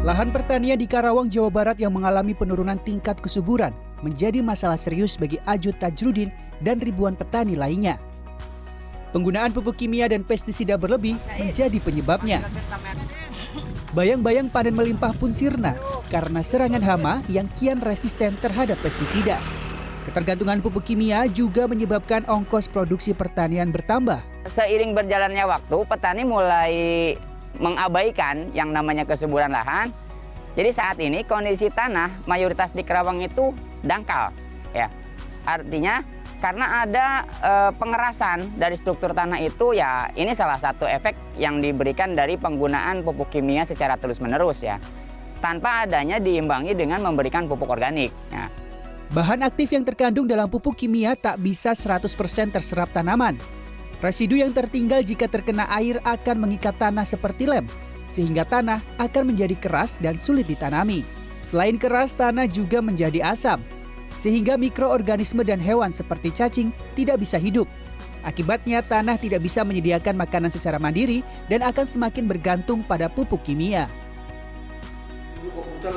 Lahan pertanian di Karawang, Jawa Barat yang mengalami penurunan tingkat kesuburan menjadi masalah serius bagi Ajud Tajrudin dan ribuan petani lainnya. Penggunaan pupuk kimia dan pestisida berlebih menjadi penyebabnya. Bayang-bayang panen melimpah pun sirna karena serangan hama yang kian resisten terhadap pestisida. Ketergantungan pupuk kimia juga menyebabkan ongkos produksi pertanian bertambah. Seiring berjalannya waktu, petani mulai mengabaikan yang namanya kesuburan lahan. Jadi saat ini kondisi tanah mayoritas di Karawang itu dangkal, ya. Artinya karena ada pengerasan dari struktur tanah itu, ya ini salah satu efek yang diberikan dari penggunaan pupuk kimia secara terus-menerus, ya. Tanpa adanya diimbangi dengan memberikan pupuk organik, ya. Bahan aktif yang terkandung dalam pupuk kimia tak bisa 100% terserap tanaman. Residu yang tertinggal jika terkena air akan mengikat tanah seperti lem, sehingga tanah akan menjadi keras dan sulit ditanami. Selain keras, tanah juga menjadi asam, sehingga mikroorganisme dan hewan seperti cacing tidak bisa hidup. Akibatnya, tanah tidak bisa menyediakan makanan secara mandiri dan akan semakin bergantung pada pupuk kimia.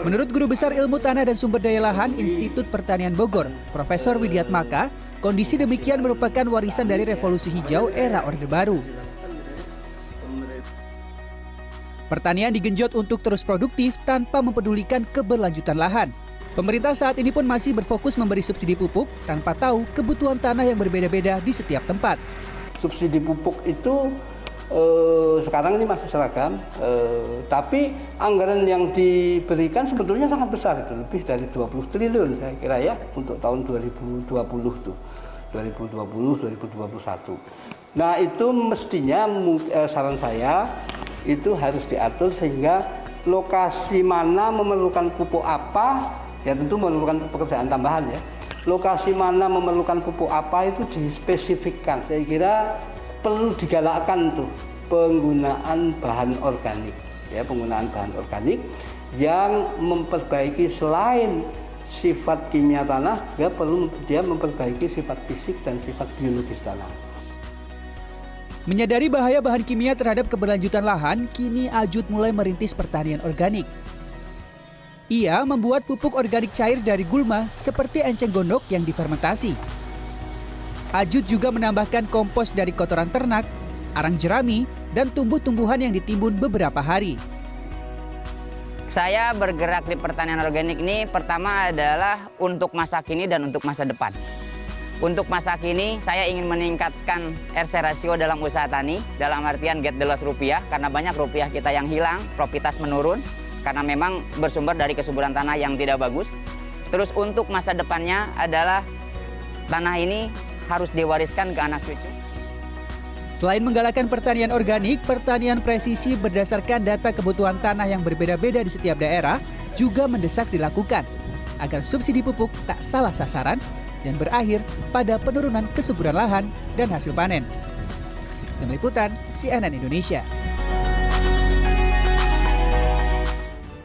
Menurut Guru Besar Ilmu Tanah dan Sumber Daya Lahan Institut Pertanian Bogor, Profesor Widiatmaka, kondisi demikian merupakan warisan dari revolusi hijau era Orde Baru. Pertanian digenjot untuk terus produktif tanpa mempedulikan keberlanjutan lahan. Pemerintah saat ini pun masih berfokus memberi subsidi pupuk tanpa tahu kebutuhan tanah yang berbeda-beda di setiap tempat. Subsidi pupuk itu sekarang ini masih seragam, tapi anggaran yang diberikan sebetulnya sangat besar, itu lebih dari 20 triliun saya kira ya untuk tahun 2020 tuh, 2020-2021. Nah itu mestinya saran saya itu harus diatur sehingga lokasi mana memerlukan pupuk apa, ya tentu memerlukan pekerjaan tambahan ya. Lokasi mana memerlukan pupuk apa itu dispesifikkan. Saya kira perlu digalakkan tuh penggunaan bahan organik, ya penggunaan bahan organik yang memperbaiki selain sifat kimia tanah, juga perlu dia memperbaiki sifat fisik dan sifat biologis tanah. Menyadari bahaya bahan kimia terhadap keberlanjutan lahan, kini Ajud mulai merintis pertanian organik. Ia membuat pupuk organik cair dari gulma seperti enceng gondok yang difermentasi. Ajud juga menambahkan kompos dari kotoran ternak, arang jerami, dan tumbuh-tumbuhan yang ditimbun beberapa hari. Saya bergerak di pertanian organik ini pertama adalah untuk masa kini dan untuk masa depan. Untuk masa kini, saya ingin meningkatkan RC rasio dalam usaha tani, dalam artian get the loss rupiah, karena banyak rupiah kita yang hilang, profitas menurun, karena memang bersumber dari kesuburan tanah yang tidak bagus. Terus untuk masa depannya adalah tanah ini harus diwariskan ke anak cucu. Selain menggalakkan pertanian organik, pertanian presisi berdasarkan data kebutuhan tanah yang berbeda-beda di setiap daerah juga mendesak dilakukan agar subsidi pupuk tak salah sasaran dan berakhir pada penurunan kesuburan lahan dan hasil panen. Tim Liputan CNN Indonesia.